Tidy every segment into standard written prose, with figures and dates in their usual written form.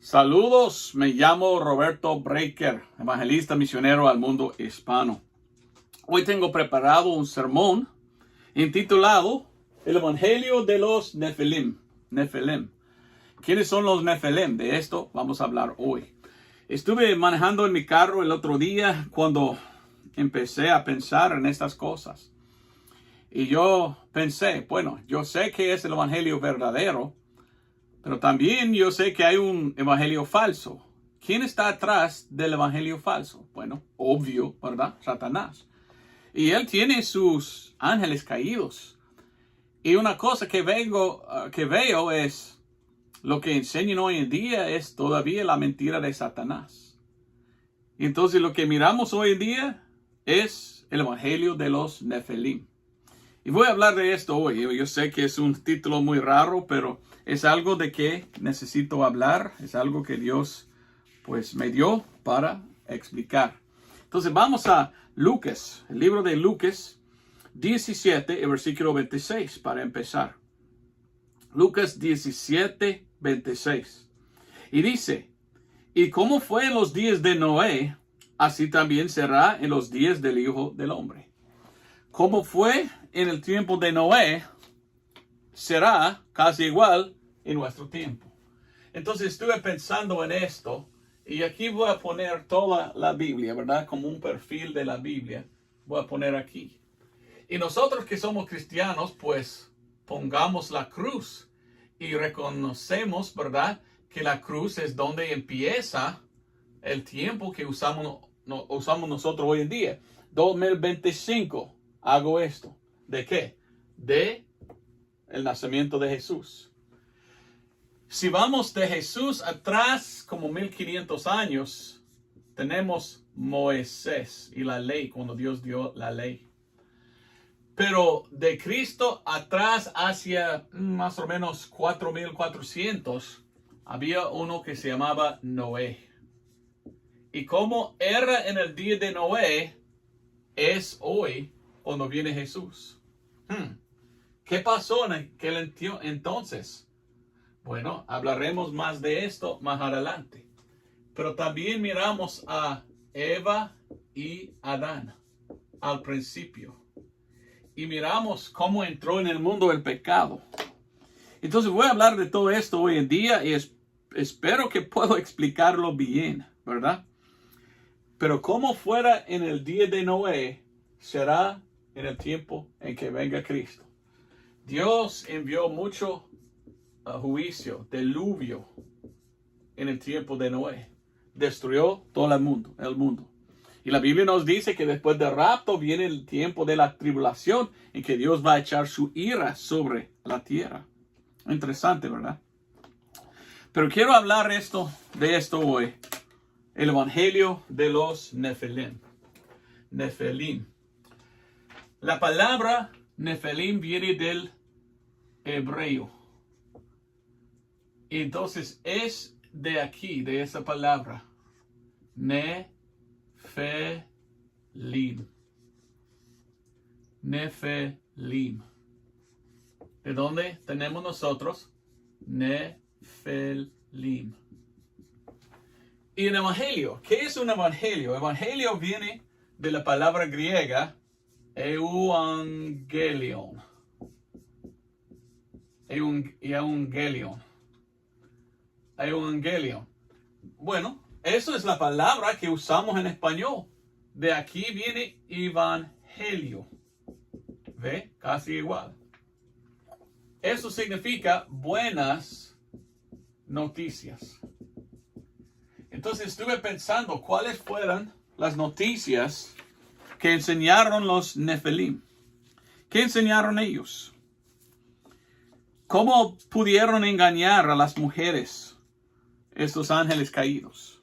Saludos, me llamo Roberto Breaker, evangelista misionero al mundo hispano. Hoy tengo preparado un sermón intitulado El Evangelio de los Nefelim. ¿Quiénes son los Nefelim? De esto vamos a hablar hoy. Estuve manejando en mi carro el otro día cuando empecé a pensar en estas cosas. Y yo pensé, bueno, yo sé que es el Evangelio verdadero, pero también yo sé que hay un evangelio falso. ¿Quién está atrás del evangelio falso? Bueno, obvio, ¿verdad? Satanás. Y él tiene sus ángeles caídos. Y una cosa que veo es, lo que enseñan hoy en día es todavía la mentira de Satanás. Y entonces lo que miramos hoy en día es el evangelio de los Nefelim. Y voy a hablar de esto hoy. Yo sé que es un título muy raro, pero es algo de que necesito hablar. Es algo que Dios pues me dio para explicar. Entonces vamos a Lucas, el libro de Lucas 17, el versículo 26 para empezar. Lucas 17, 26. Y dice, y como fue en los días de Noé, así también será en los días del Hijo del Hombre. Como fue en el tiempo de Noé, será casi igual en nuestro tiempo. Entonces estuve pensando en esto y aquí voy a poner toda la Biblia, ¿verdad? Como un perfil de la Biblia. Voy a poner aquí. Y nosotros que somos cristianos, pues pongamos la cruz y reconocemos, ¿verdad? Que la cruz es donde empieza el tiempo que usamos nosotros hoy en día. 2025 hago esto. ¿De qué? De el nacimiento de Jesús. Si vamos de Jesús atrás como 1500 años, tenemos Moisés y la ley, cuando Dios dio la ley. Pero de Cristo atrás hacia más o menos 4400, había uno que se llamaba Noé. Y como era en el día de Noé, es hoy cuando viene Jesús. ¿Qué pasó en aquel entonces? Bueno, hablaremos más de esto más adelante. Pero también miramos a Eva y Adán al principio. Y miramos cómo entró en el mundo el pecado. Entonces voy a hablar de todo esto hoy en día y espero que puedo explicarlo bien, ¿verdad? Pero como fuera en el día de Noé, será en el tiempo en que venga Cristo. Dios envió mucho juicio, diluvio en el tiempo de Noé. Destruyó todo el mundo. Y la Biblia nos dice que después del rapto viene el tiempo de la tribulación en que Dios va a echar su ira sobre la tierra. Interesante, ¿verdad? Pero quiero hablar de esto hoy. El Evangelio de los Nefelim. La palabra Nefelim viene del hebreo. Entonces es de aquí, de esa palabra. Nefelim. ¿De dónde tenemos nosotros? Nefelim. Y el evangelio, ¿qué es un evangelio? Evangelio viene de la palabra griega Evangelion. Bueno, eso es la palabra que usamos en español. De aquí viene evangelio. ¿Ve? Casi igual. Eso significa buenas noticias. Entonces estuve pensando cuáles fueron las noticias que enseñaron los Nefelim. ¿Qué enseñaron ellos? ¿Cómo pudieron engañar a las mujeres, estos ángeles caídos,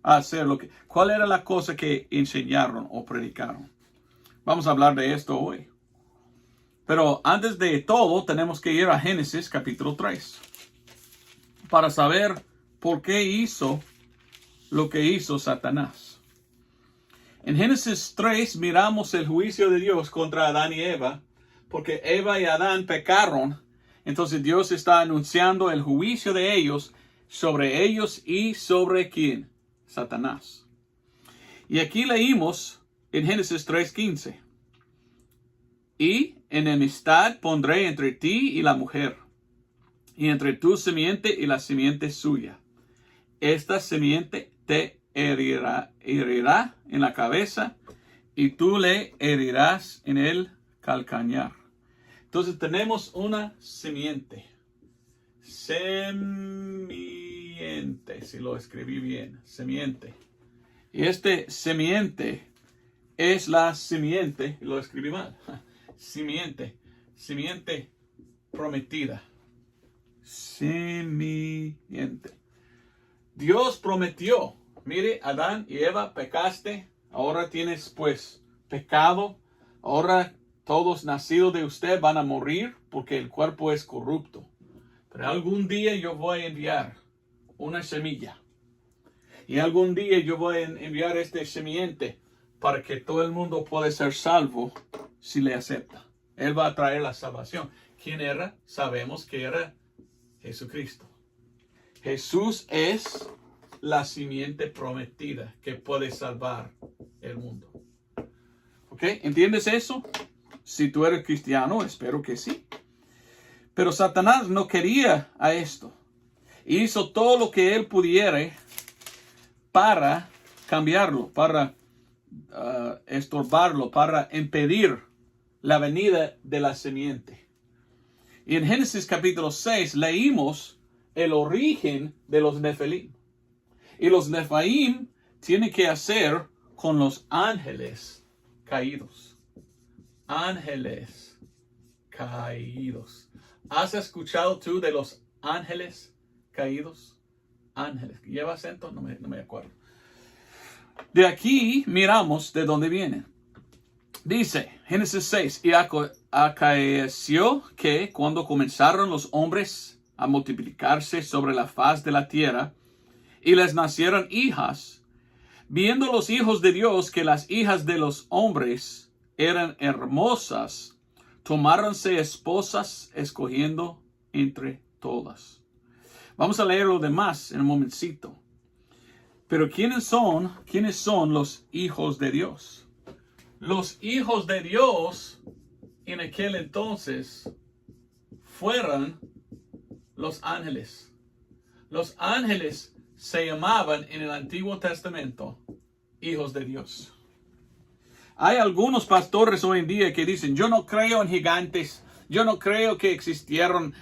a hacer cuál era la cosa que enseñaron o predicaron? Vamos a hablar de esto hoy. Pero antes de todo, tenemos que ir a Génesis capítulo 3 para saber por qué hizo lo que hizo Satanás. En Génesis 3 miramos el juicio de Dios contra Adán y Eva, porque Eva y Adán pecaron. Entonces Dios está anunciando el juicio de ellos sobre ellos y sobre quién? Satanás. Y aquí leímos en Génesis 3:15. Y enemistad pondré entre ti y la mujer, y entre tu simiente y la simiente suya. Esta simiente te herirá en la cabeza, y tú le herirás en el calcañar. Entonces tenemos una simiente. Semiente, si lo escribí bien, simiente. Y este simiente es la simiente, lo escribí mal, simiente prometida. Simiente. Dios prometió, mire, Adán y Eva, pecaste, ahora tienes pues pecado, ahora todos nacidos de usted van a morir porque el cuerpo es corrupto. Pero algún día yo voy a enviar una semilla. Y algún día yo voy a enviar este simiente para que todo el mundo pueda ser salvo si le acepta. Él va a traer la salvación. ¿Quién era? Sabemos que era Jesucristo. Jesús es la simiente prometida que puede salvar el mundo. ¿Ok? ¿Entiendes eso? Si tú eres cristiano, espero que sí. Pero Satanás no quería a esto. Hizo todo lo que él pudiera para cambiarlo, para estorbarlo, para impedir la venida de la simiente. Y en Génesis capítulo 6 leímos el origen de los Nefilim. Y los Nefilim tienen que hacer con los ángeles caídos. Ángeles caídos. ¿Has escuchado tú de los ángeles caídos? Ángeles. ¿Lleva acento? No me acuerdo. De aquí miramos de dónde vienen. Dice Génesis 6, y acaeció que cuando comenzaron los hombres a multiplicarse sobre la faz de la tierra, y les nacieron hijas, viendo los hijos de Dios que las hijas de los hombres eran hermosas, tomáronse esposas, escogiendo entre todas. Vamos a leer lo demás en un momentito. Pero ¿quiénes son los hijos de Dios? Los hijos de Dios en aquel entonces fueron los ángeles. Los ángeles se llamaban en el Antiguo Testamento hijos de Dios. Hay algunos pastores hoy en día que dicen, yo no creo en gigantes, yo no creo que existieron,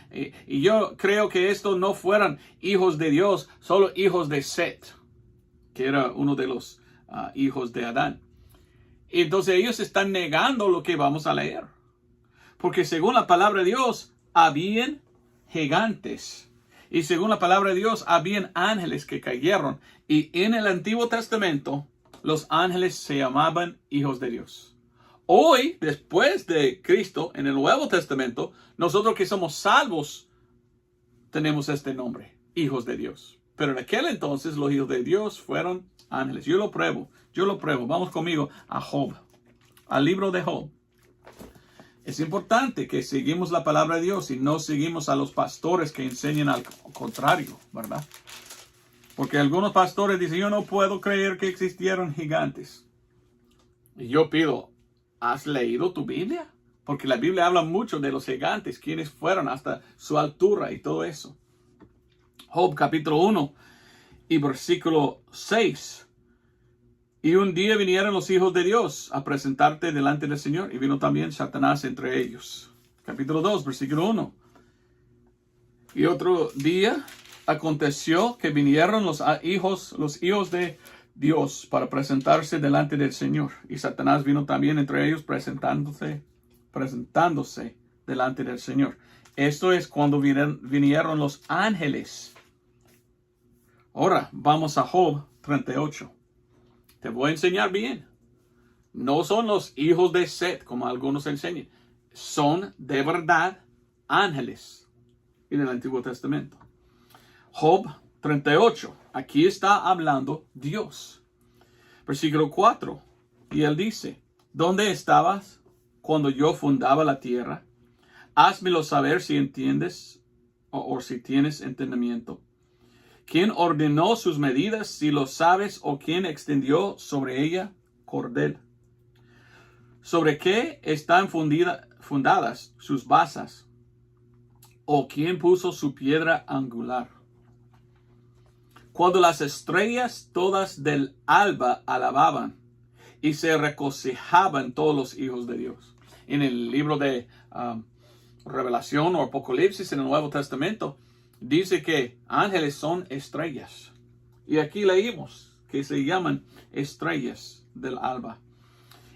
y yo creo que estos no fueran hijos de Dios, solo hijos de Set, que era uno de los hijos de Adán. Y entonces ellos están negando lo que vamos a leer. Porque según la palabra de Dios, habían gigantes. Y según la palabra de Dios, habían ángeles que cayeron. Y en el Antiguo Testamento, los ángeles se llamaban hijos de Dios. Hoy, después de Cristo, en el Nuevo Testamento, nosotros que somos salvos, tenemos este nombre, hijos de Dios. Pero en aquel entonces, los hijos de Dios fueron ángeles. Yo lo pruebo. Vamos conmigo a Job, al libro de Job. Es importante que seguimos la palabra de Dios y no seguimos a los pastores que enseñan al contrario, ¿verdad? Porque algunos pastores dicen, yo no puedo creer que existieron gigantes. Y yo pido, ¿has leído tu Biblia? Porque la Biblia habla mucho de los gigantes, quienes fueron hasta su altura y todo eso. Job capítulo 1 y versículo 6. Y un día vinieron los hijos de Dios a presentarte delante del Señor, y vino también Satanás entre ellos. Capítulo 2, versículo 1. Y otro día aconteció que vinieron los hijos de Dios para presentarse delante del Señor. Y Satanás vino también entre ellos presentándose delante del Señor. Esto es cuando vinieron los ángeles. Ahora vamos a Job 38. Te voy a enseñar bien. No son los hijos de Set, como algunos enseñan. Son de verdad ángeles en el Antiguo Testamento. Job 38. Aquí está hablando Dios. Versículo 4. Y él dice, ¿dónde estabas cuando yo fundaba la tierra? Házmelo saber si entiendes o si tienes entendimiento. ¿Quién ordenó sus medidas, si lo sabes, o quién extendió sobre ella cordel? ¿Sobre qué están fundadas sus basas? ¿O quién puso su piedra angular? Cuando las estrellas todas del alba alababan y se regocijaban todos los hijos de Dios. En el libro de Revelación o Apocalipsis en el Nuevo Testamento, dice que ángeles son estrellas. Y aquí leímos que se llaman estrellas del alba.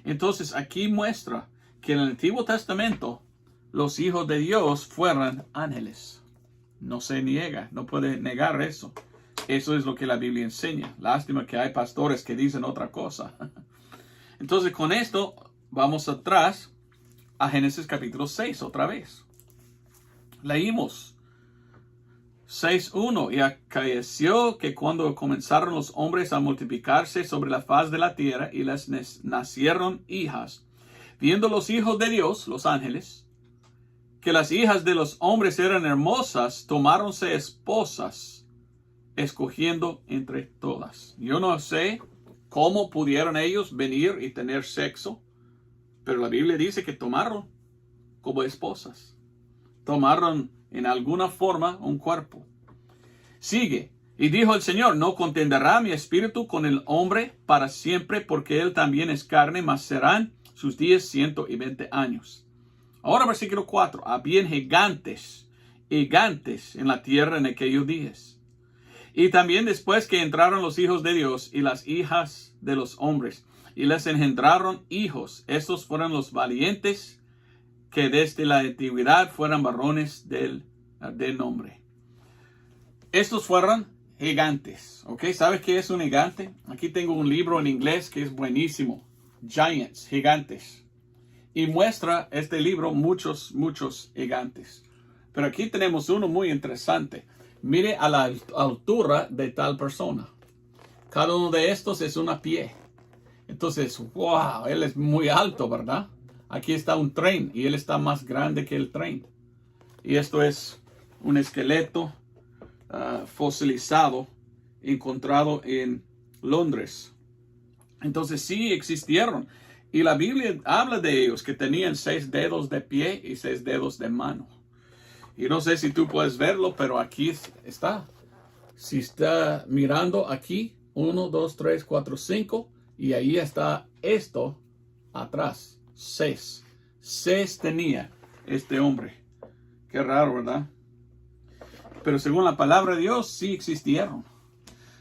Entonces aquí muestra que en el Antiguo Testamento los hijos de Dios fueron ángeles. No se niega, no puede negar eso. Eso es lo que la Biblia enseña. Lástima que hay pastores que dicen otra cosa. Entonces con esto vamos atrás a Génesis capítulo 6 otra vez. Leímos 6:1. Y aconteció que cuando comenzaron los hombres a multiplicarse sobre la faz de la tierra y les nacieron hijas, viendo los hijos de Dios, los ángeles, que las hijas de los hombres eran hermosas, tomáronse esposas, escogiendo entre todas. Yo no sé cómo pudieron ellos venir y tener sexo, pero la Biblia dice que tomaron como esposas. Tomaron en alguna forma un cuerpo. Sigue. Y dijo el Señor, no contenderá mi espíritu con el hombre para siempre, porque él también es carne, mas serán sus días 120 años. Ahora versículo 4. Habían gigantes en la tierra en aquellos días. Y también después que entraron los hijos de Dios y las hijas de los hombres, y les engendraron hijos, estos fueron los valientes que desde la antigüedad fueran varones del nombre. Estos fueron gigantes. ¿Ok? ¿Sabes qué es un gigante? Aquí tengo un libro en inglés que es buenísimo. Giants, gigantes. Y muestra este libro muchos gigantes. Pero aquí tenemos uno muy interesante. Mire a la altura de tal persona. Cada uno de estos es una pie. Entonces, wow, él es muy alto, ¿verdad? Aquí está un tren y él está más grande que el tren. Y esto es un esqueleto fosilizado encontrado en Londres. Entonces sí existieron. Y la Biblia habla de ellos que tenían 6 dedos de pie y 6 dedos de mano. Y no sé si tú puedes verlo, pero aquí está. Si está mirando aquí, 1, 2, 3, 4, 5. Y ahí está esto atrás. 6. 6 tenía este hombre. Qué raro, ¿verdad? Pero según la palabra de Dios, sí existieron.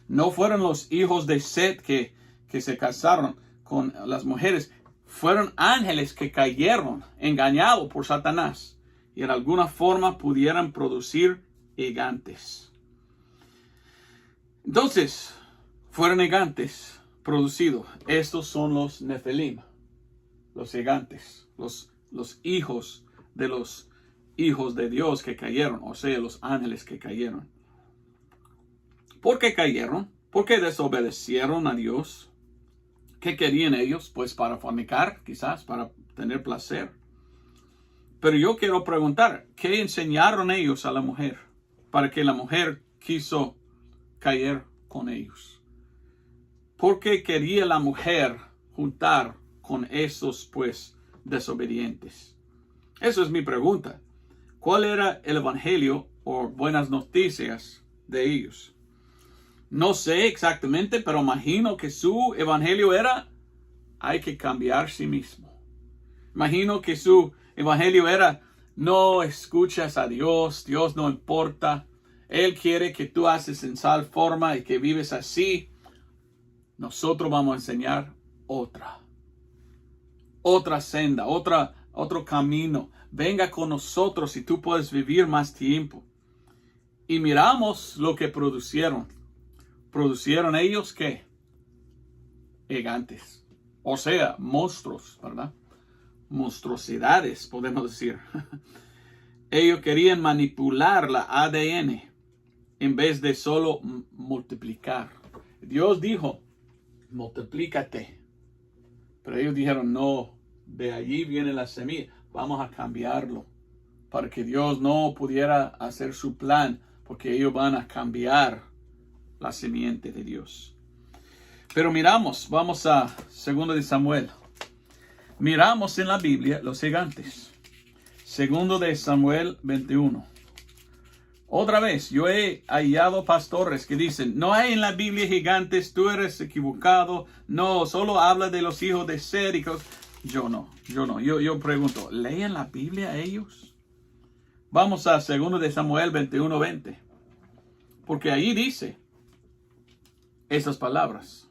No fueron los hijos de Set que se casaron con las mujeres. Fueron ángeles que cayeron engañados por Satanás. Y en alguna forma pudieran producir gigantes. Entonces, fueron gigantes producidos. Estos son los Nefilim. Los gigantes. Los hijos de los hijos de Dios que cayeron. O sea, los ángeles que cayeron. ¿Por qué cayeron? ¿Por qué desobedecieron a Dios? ¿Qué querían ellos? Pues para fornicar, quizás, para tener placer. Pero yo quiero preguntar, ¿qué enseñaron ellos a la mujer? Para que la mujer quiso caer con ellos. ¿Por qué quería la mujer juntar con esos, pues, desobedientes? Esa es mi pregunta. ¿Cuál era el evangelio o buenas noticias de ellos? No sé exactamente, pero imagino que su evangelio era, hay que cambiar sí mismo. Imagino que su evangelio era, no escuchas a Dios, Dios no importa. Él quiere que tú haces en tal forma y que vives así. Nosotros vamos a enseñar otra senda, otro camino. Venga con nosotros y tú puedes vivir más tiempo. Y miramos lo que producieron. ¿Producieron ellos qué? Gigantes. O sea, monstruos, ¿verdad? Monstruosidades, podemos decir. Ellos querían manipular la ADN en vez de solo multiplicar. Dios dijo, multiplícate. Pero ellos dijeron, no, de allí viene la semilla. Vamos a cambiarlo. Para que Dios no pudiera hacer su plan. Porque ellos van a cambiar la simiente de Dios. Pero miramos, vamos a 2 de Samuel. Miramos en la Biblia los gigantes. 2 de Samuel 21. Otra vez, yo he hallado pastores que dicen, no hay en la Biblia gigantes, tú eres equivocado, no, solo habla de los hijos de Ser y cosas. Yo no. Yo pregunto, ¿leen la Biblia ellos? Vamos a 2 de Samuel 21:20. Porque ahí dice esas palabras.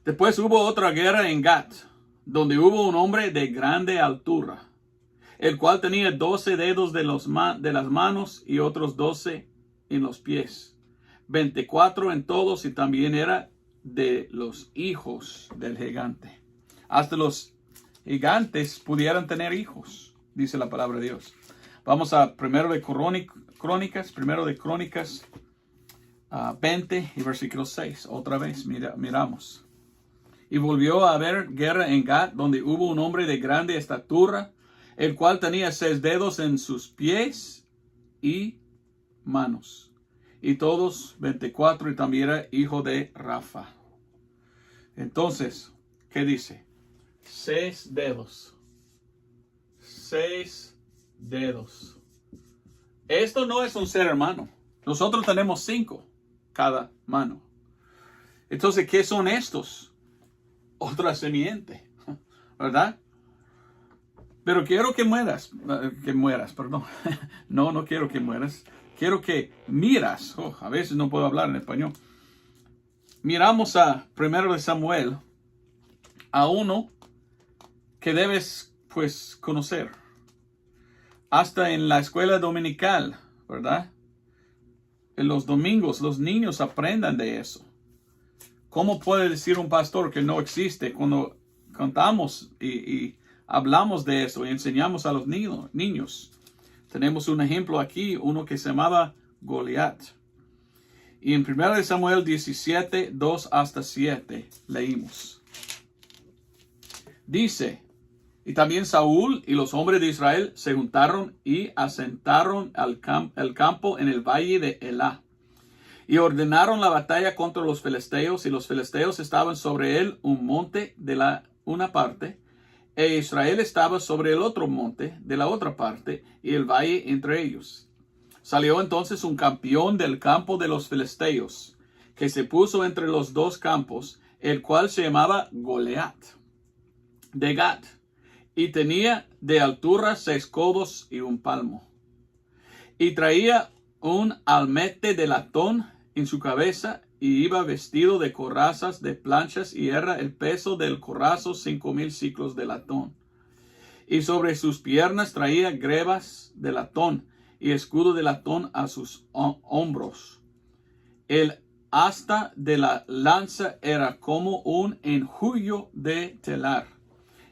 Después hubo otra guerra en Gat, donde hubo un hombre de grande altura, el cual tenía 12 dedos de las manos y otros 12 en los pies, 24 en todos, y también era de los hijos del gigante. Hasta los gigantes pudieran tener hijos, dice la palabra de Dios. Vamos a 1 de Crónicas 20 y versículo 6. Otra vez miramos. Y volvió a haber guerra en Gat, donde hubo un hombre de grande estatura, el cual tenía 6 dedos en sus pies y manos, y todos 24, y también era hijo de Rafa. Entonces, ¿qué dice? 6 dedos. 6 dedos. Esto no es un ser hermano. Nosotros tenemos 5 cada mano. Entonces, ¿qué son estos? Otra simiente, ¿verdad? Pero quiero que mueras, perdón. No quiero que mueras. Quiero que miras. A veces no puedo hablar en español. Miramos a 1 de Samuel, a uno que debes, pues, conocer. Hasta en la escuela dominical, ¿verdad? En los domingos, los niños aprendan de eso. ¿Cómo puede decir un pastor que no existe cuando cantamos y hablamos de eso y enseñamos a los niños? Tenemos un ejemplo aquí, uno que se llamaba Goliat. Y en 1 de Samuel 17, 2 hasta 7 leímos. Dice, y también Saúl y los hombres de Israel se juntaron y asentaron el campo en el valle de Elá. Y ordenaron la batalla contra los filisteos, y los filisteos estaban sobre él un monte de una parte, e Israel estaba sobre el otro monte de la otra parte, y el valle entre ellos. Salió entonces un campeón del campo de los filisteos, que se puso entre los dos campos, el cual se llamaba Goliat, de Gat, y tenía de altura 6 codos y 1 palmo. Y traía un almete de latón en su cabeza, y iba vestido de corazas de planchas, y era el peso del corazo 5,000 siclos de latón. Y sobre sus piernas traía grebas de latón, y escudo de latón a sus hombros. El asta de la lanza era como un enjullo de telar,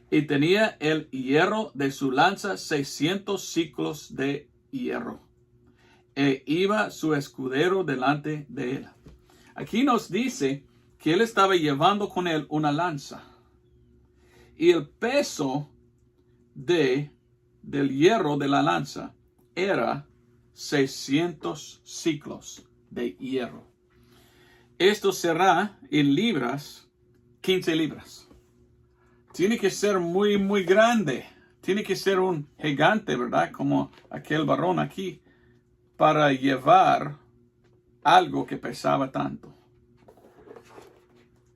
y tenía el hierro de su lanza 600 siclos de hierro. E iba su escudero delante de él. Aquí nos dice que él estaba llevando con él una lanza. Y el peso del hierro de la lanza era 600 siclos de hierro. Esto será en libras, 15 libras. Tiene que ser muy, muy grande. Tiene que ser un gigante, ¿verdad? Como aquel varón aquí, para llevar algo que pesaba tanto.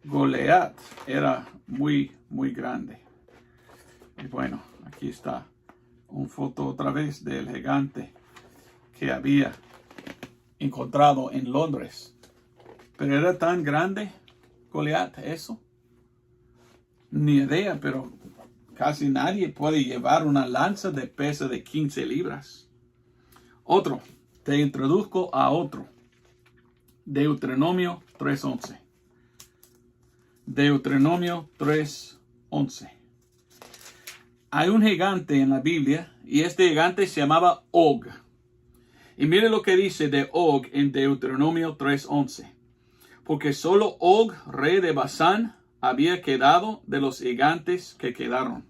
Goliat era muy, muy grande. Y bueno, aquí está una foto otra vez del gigante que había encontrado en Londres. Pero era tan grande Goliat, eso. Ni idea, pero casi nadie puede llevar una lanza de peso de 15 libras. Otro. Te introduzco a otro. Deuteronomio 3:11. Deuteronomio 3:11. Hay un gigante en la Biblia, y este gigante se llamaba Og. Y mire lo que dice de Og en Deuteronomio 3:11. Porque solo Og, rey de Basán, había quedado de los gigantes que quedaron.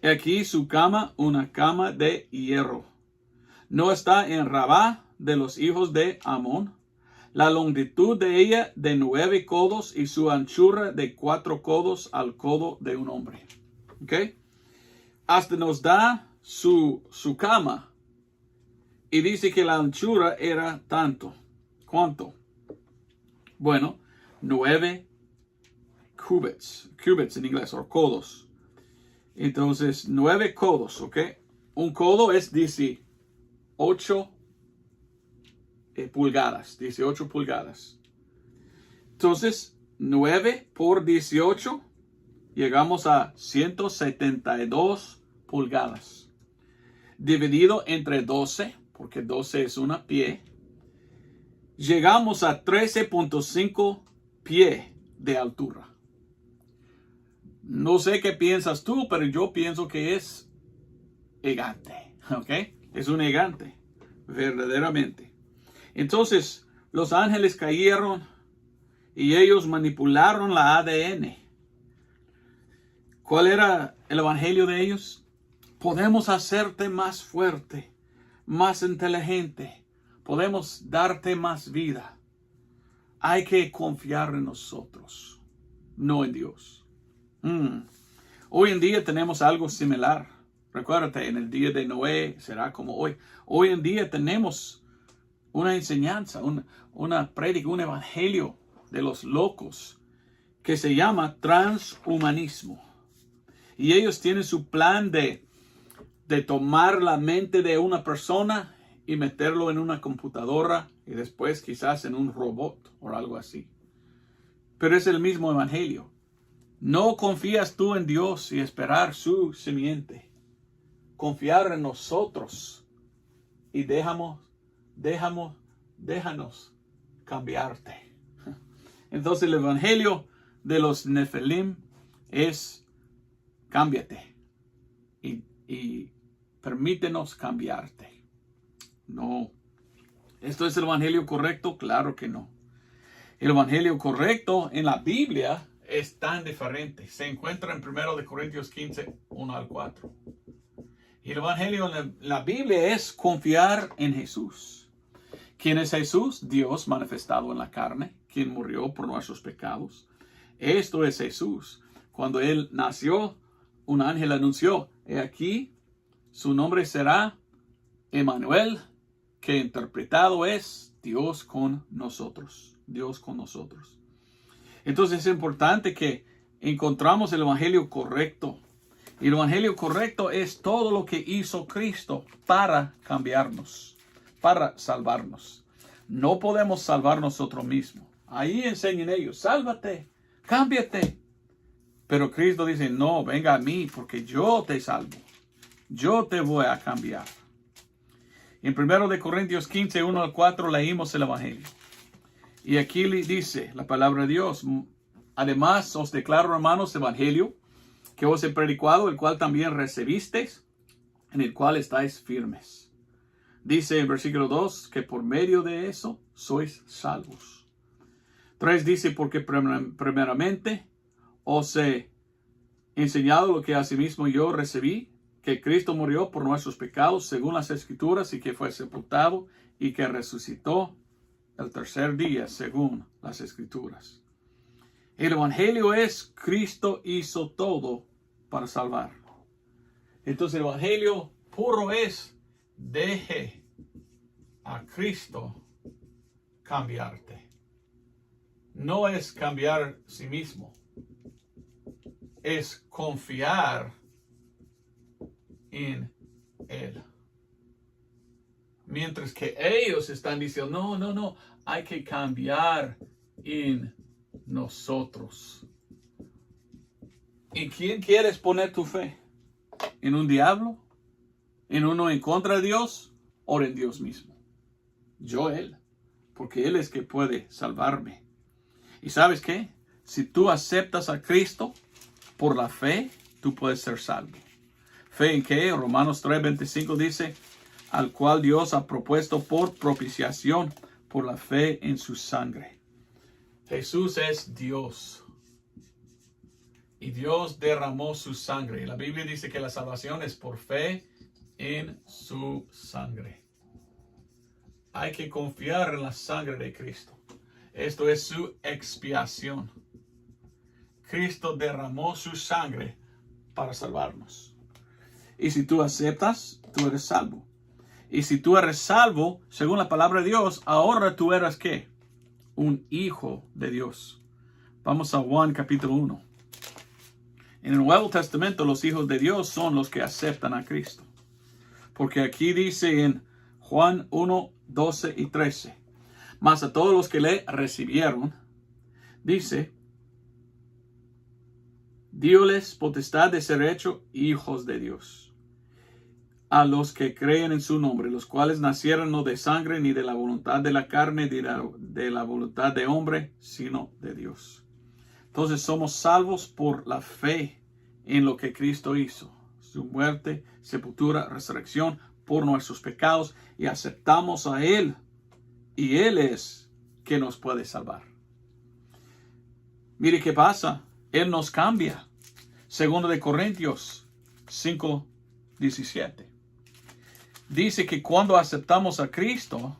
Y aquí su cama, una cama de hierro. No está en Rabá de los hijos de Amón, La longitud de ella de 9 codos y su anchura de 4 codos al codo de un hombre. ¿Ok? Hasta nos da su cama. Y dice que la anchura era tanto. ¿Cuánto? Bueno, 9 cubits. Cubits en inglés, o codos. Entonces, 9 codos, ¿ok? Un codo es 18 pulgadas. 18 pulgadas. Entonces, 9 por 18, llegamos a 172 pulgadas. Dividido entre 12, porque 12 es una pie, llegamos a 13.5 pies de altura. No sé qué piensas tú, pero yo pienso que es gigante, ¿ok? Es un gigante, verdaderamente. Entonces, los ángeles cayeron y ellos manipularon la ADN. ¿Cuál era el evangelio de ellos? Podemos hacerte más fuerte, más inteligente. Podemos darte más vida. Hay que confiar en nosotros, no en Dios. Hoy en día tenemos algo similar. Recuérdate, en el día de Noé será como hoy. Hoy en día tenemos una enseñanza, una prédica, un evangelio de los locos que se llama transhumanismo. Y ellos tienen su plan de tomar la mente de una persona y meterlo en una computadora y después quizás en un robot o algo así. Pero es el mismo evangelio. No confías tú en Dios y esperar su simiente. Confiar en nosotros y déjanos cambiarte. Entonces el evangelio de los Nefilim es cámbiate y permítenos cambiarte. No. ¿Esto es el evangelio correcto? Claro que no. El evangelio correcto en la Biblia es tan diferente. Se encuentra en 1 Corintios 15, 1 al 4. Y el evangelio en la Biblia es confiar en Jesús. ¿Quién es Jesús? Dios manifestado en la carne, quien murió por nuestros pecados. Esto es Jesús. Cuando Él nació, un ángel anunció, he aquí, su nombre será Emmanuel, que interpretado es Dios con nosotros. Dios con nosotros. Entonces es importante que encontramos el evangelio correcto. Y el evangelio correcto es todo lo que hizo Cristo para cambiarnos, para salvarnos. No podemos salvar nosotros mismos. Ahí enseñan ellos, sálvate, cámbiate. Pero Cristo dice, no, venga a mí porque yo te salvo. Yo te voy a cambiar. En 1 Corintios 15, 1 al 4 leímos el evangelio. Y aquí le dice la palabra de Dios. Además os declaro, hermanos, evangelio que os he predicado, el cual también recibisteis, en el cual estáis firmes. Dice en versículo 2 que por medio de eso sois salvos. 3 dice porque primeramente os he enseñado lo que asimismo yo recibí, que Cristo murió por nuestros pecados según las Escrituras y que fue sepultado y que resucitó el tercer día según las Escrituras. El evangelio es Cristo hizo todo para salvar. Entonces el evangelio puro es deje a Cristo cambiarte. No es cambiar sí mismo. Es confiar en Él. Mientras que ellos están diciendo, no, hay que cambiar en nosotros. ¿En quién quieres poner tu fe? ¿En un diablo? ¿En uno en contra de Dios? ¿O en Dios mismo? Él. Porque Él es que puede salvarme. ¿Y sabes qué? Si tú aceptas a Cristo por la fe, tú puedes ser salvo. ¿Fe en qué? Romanos 3:25 dice, al cual Dios ha propuesto por propiciación por la fe en su sangre. Jesús es Dios. Y Dios derramó su sangre. La Biblia dice que la salvación es por fe en su sangre. Hay que confiar en la sangre de Cristo. Esto es su expiación. Cristo derramó su sangre para salvarnos. Y si tú aceptas, tú eres salvo. Y si tú eres salvo, según la palabra de Dios, ahora tú eres ¿qué? Un hijo de Dios. Vamos a Juan capítulo 1. En el Nuevo Testamento los hijos de Dios son los que aceptan a Cristo. Porque aquí dice en Juan 1, 12 y 13. Mas a todos los que le recibieron, dice, díoles potestad de ser hechos hijos de Dios. A los que creen en su nombre, los cuales nacieron no de sangre, ni de la voluntad de la carne, ni de la voluntad de hombre, sino de Dios. Entonces somos salvos por la fe en lo que Cristo hizo. Su muerte, sepultura, resurrección por nuestros pecados. Y aceptamos a Él. Y Él es que nos puede salvar. Mire qué pasa. Él nos cambia. Segundo de Corintios 5, 17. Dice que cuando aceptamos a Cristo,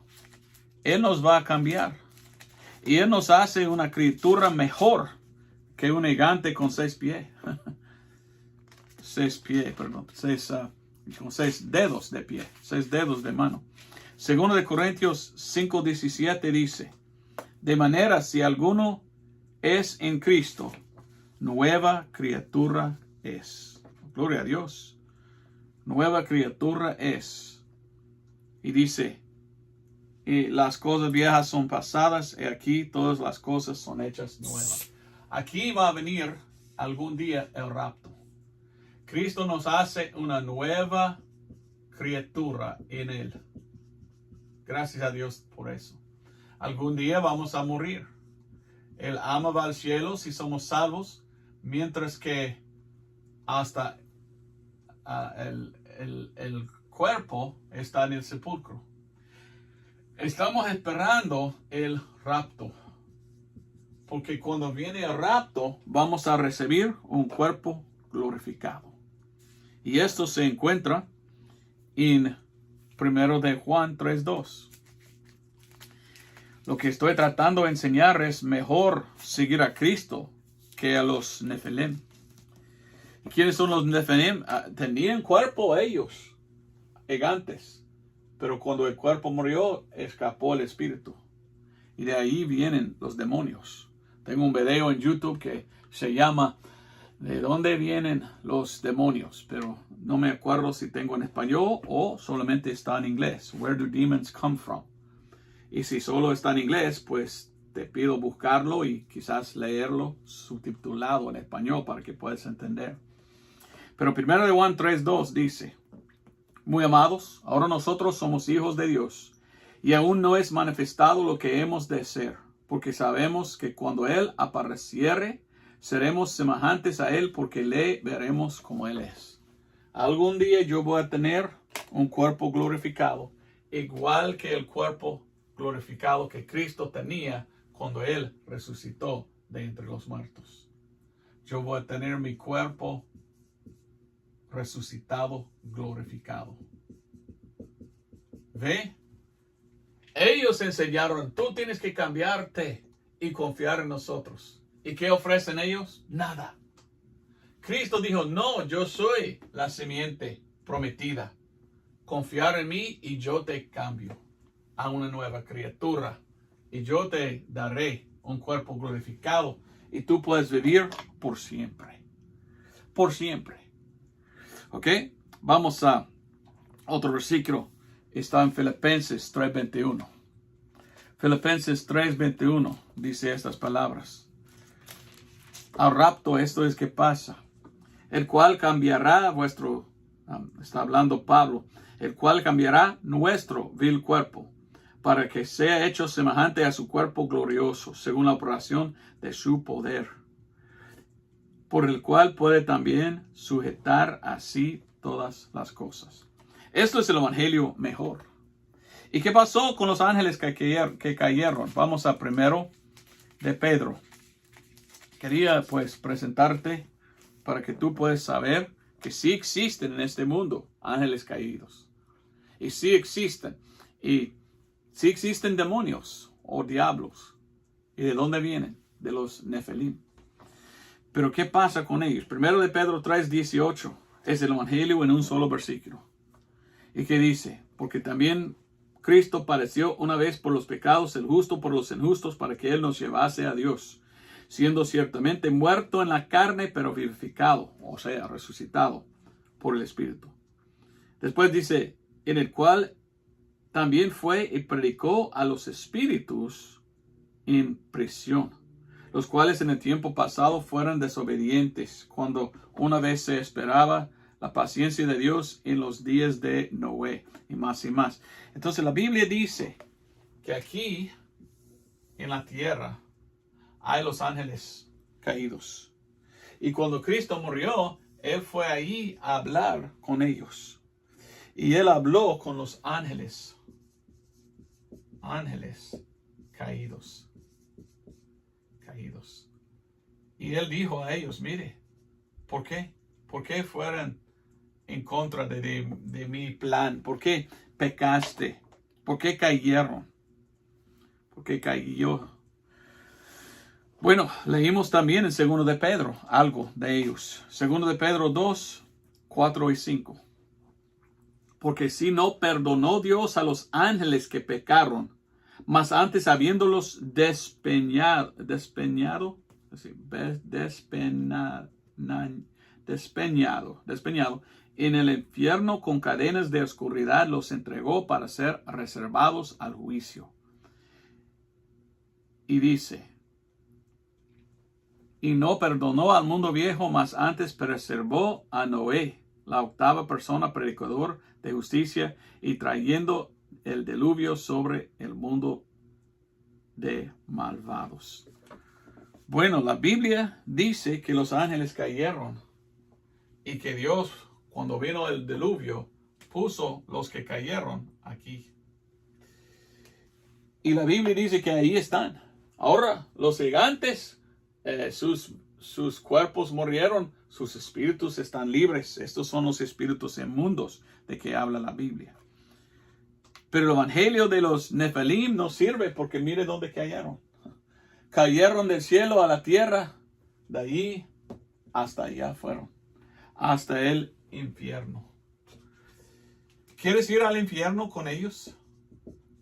Él nos va a cambiar. Y Él nos hace una criatura mejor que un gigante con 6 pies. 6 pies, perdón. Con 6 dedos de pie. 6 dedos de mano. Segundo de Corintios 5, 17 dice, de manera si alguno es en Cristo, nueva criatura es. Gloria a Dios. Nueva criatura es. Y dice, y las cosas viejas son pasadas, y aquí todas las cosas son hechas nuevas. Aquí va a venir algún día el rapto. Cristo nos hace una nueva criatura en Él. Gracias a Dios por eso. Algún día vamos a morir. El alma va al cielo si somos salvos, mientras que hasta el cuerpo está en el sepulcro. Estamos esperando el rapto. Porque cuando viene el rapto, vamos a recibir un cuerpo glorificado. Y esto se encuentra en 1 de Juan 3:2. Lo que estoy tratando de enseñar es mejor seguir a Cristo que a los Nefelim. ¿Quiénes son los Nefelim? Tenían cuerpo ellos, gigantes. Pero cuando el cuerpo murió, escapó el espíritu. Y de ahí vienen los demonios. Tengo un video en YouTube que se llama ¿De dónde vienen los demonios? Pero no me acuerdo si tengo en español o solamente está en inglés. Where do demons come from? Y si solo está en inglés, pues te pido buscarlo y quizás leerlo subtitulado en español para que puedas entender. Pero 1 de Juan 3:2 dice, muy amados, ahora nosotros somos hijos de Dios y aún no es manifestado lo que hemos de ser, porque sabemos que cuando Él apareciere, seremos semejantes a Él porque le veremos como Él es. Algún día yo voy a tener un cuerpo glorificado, igual que el cuerpo glorificado que Cristo tenía cuando Él resucitó de entre los muertos. Yo voy a tener mi cuerpo resucitado, glorificado. ¿Ve? Ellos enseñaron, tú tienes que cambiarte y confiar en nosotros. ¿Y qué ofrecen ellos? Nada. Cristo dijo, no, yo soy la simiente prometida. Confiar en mí y yo te cambio a una nueva criatura. Y yo te daré un cuerpo glorificado y tú puedes vivir por siempre. Por siempre. ¿Ok? Vamos a otro versículo. Está en Filipenses 3:21. Filipenses 3:21 dice estas palabras. Al rapto esto es que pasa. El cual cambiará vuestro, está hablando Pablo, el cual cambiará nuestro vil cuerpo, para que sea hecho semejante a su cuerpo glorioso, según la operación de su poder, por el cual puede también sujetar así todas las cosas. Esto es el evangelio mejor. ¿Y qué pasó con los ángeles que cayeron? Vamos a 1 de Pedro. Quería pues presentarte para que tú puedas saber que sí existen en este mundo ángeles caídos. Y sí existen. Y sí existen demonios o diablos. ¿Y de dónde vienen? De los Nefelim. Pero ¿qué pasa con ellos? Primero de Pedro 3:18 es el Evangelio en un solo versículo. ¿Y qué dice? Porque también Cristo padeció una vez por los pecados, el justo por los injustos, para que Él nos llevase a Dios, siendo ciertamente muerto en la carne, pero vivificado, o sea, resucitado por el Espíritu. Después dice, en el cual también fue y predicó a los espíritus en prisión, los cuales en el tiempo pasado fueron desobedientes, cuando una vez se esperaba la paciencia de Dios en los días de Noé, y más y más. Entonces la Biblia dice que aquí en la tierra hay los ángeles caídos. Y cuando Cristo murió, Él fue ahí a hablar con ellos. Y Él habló con los ángeles. Ángeles caídos. Caídos. Y Él dijo a ellos, mire, ¿por qué? ¿Por qué fueron en contra de mi plan? ¿Por qué pecaste? ¿Por qué cayeron? ¿Por qué cayó? Bueno, leímos también en 2 de Pedro algo de ellos. 2 de Pedro 2, 4 y 5. Porque si no perdonó Dios a los ángeles que pecaron, mas antes habiéndolos despeñado en el infierno con cadenas de oscuridad, los entregó para ser reservados al juicio. Y dice, y no perdonó al mundo viejo, mas antes preservó a Noé, la octava persona, predicador de justicia, y trayendo el diluvio sobre el mundo de malvados. Bueno, la Biblia dice que los ángeles cayeron y que Dios, cuando vino el diluvio, puso los que cayeron aquí. Y la Biblia dice que ahí están. Ahora, los gigantes, sus cuerpos murieron, sus espíritus están libres. Estos son los espíritus inmundos de que habla la Biblia. Pero el evangelio de los Nefelim no sirve porque mire dónde cayeron. Cayeron del cielo a la tierra, de allí hasta allá fueron, hasta el infierno. ¿Quieres ir al infierno con ellos?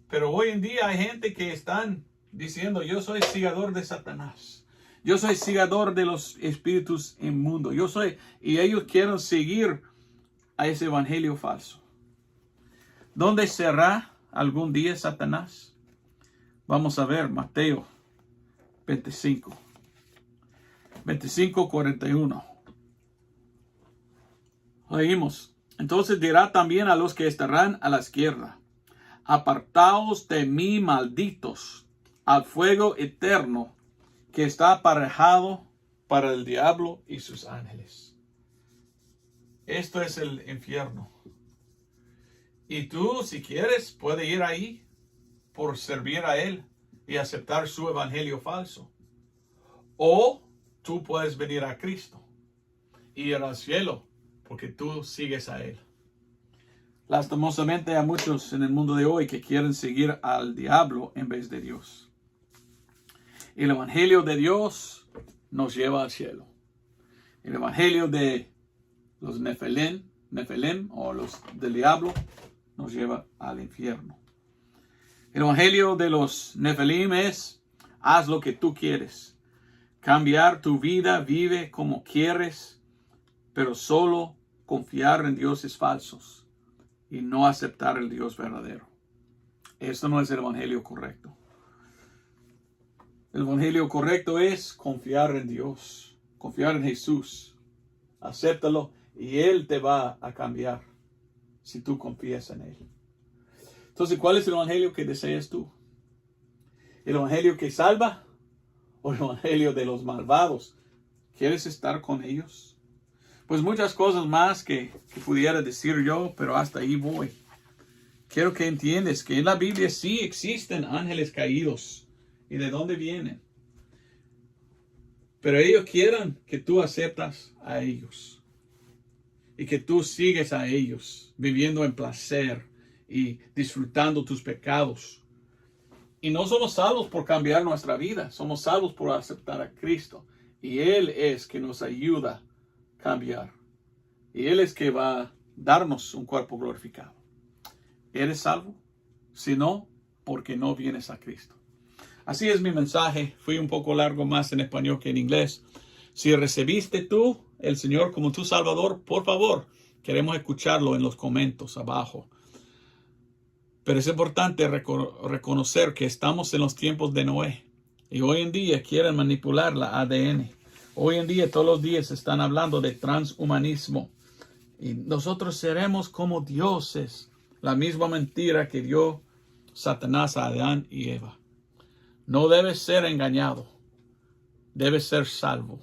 Pero hoy en día hay gente que están diciendo, yo soy sigador de Satanás. Yo soy sigador de los espíritus inmundos. Y ellos quieren seguir a ese evangelio falso. ¿Dónde será algún día Satanás? Vamos a ver Mateo 25, 41. Leímos. Entonces dirá también a los que estarán a la izquierda, apartaos de mí, malditos, al fuego eterno que está aparejado para el diablo y sus ángeles. Esto es el infierno. Y tú, si quieres, puedes ir ahí por servir a Él y aceptar su evangelio falso. O tú puedes venir a Cristo y ir al cielo porque tú sigues a Él. Lastimosamente hay muchos en el mundo de hoy que quieren seguir al diablo en vez de Dios. El evangelio de Dios nos lleva al cielo. El evangelio de los Nefelim o los del diablo nos lleva al infierno. El evangelio de los Nefelim es: haz lo que tú quieres. Cambiar tu vida, vive como quieres, pero solo confiar en dioses falsos y no aceptar el Dios verdadero. Esto no es el evangelio correcto. El evangelio correcto es confiar en Dios, confiar en Jesús. Acéptalo y Él te va a cambiar si tú confías en Él. Entonces, ¿cuál es el evangelio que deseas tú? ¿El evangelio que salva o el evangelio de los malvados? ¿Quieres estar con ellos? Pues muchas cosas más que pudiera decir yo, pero hasta ahí voy. Quiero que entiendas que en la Biblia sí existen ángeles caídos. ¿Y de dónde vienen? Pero ellos quieren que tú aceptas a ellos. Y que tú sigues a ellos, viviendo en placer y disfrutando tus pecados. Y no somos salvos por cambiar nuestra vida, somos salvos por aceptar a Cristo. Y Él es que nos ayuda a cambiar. Y Él es que va a darnos un cuerpo glorificado. ¿Eres salvo? Si no, porque no vienes a Cristo. Así es mi mensaje. Fui un poco largo más en español que en inglés. Si recibiste tú el Señor como tu Salvador, por favor, queremos escucharlo en los comentarios abajo. Pero es importante reconocer que estamos en los tiempos de Noé. Y hoy en día quieren manipular la ADN. Hoy en día todos los días están hablando de transhumanismo. Y nosotros seremos como dioses. La misma mentira que dio Satanás a Adán y Eva. No debes ser engañado. Debes ser salvo.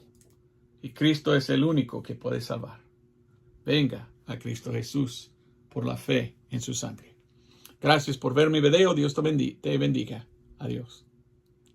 Y Cristo es el único que puede salvar. Venga a Cristo Jesús por la fe en su sangre. Gracias por ver mi video. Dios te bendiga. Adiós.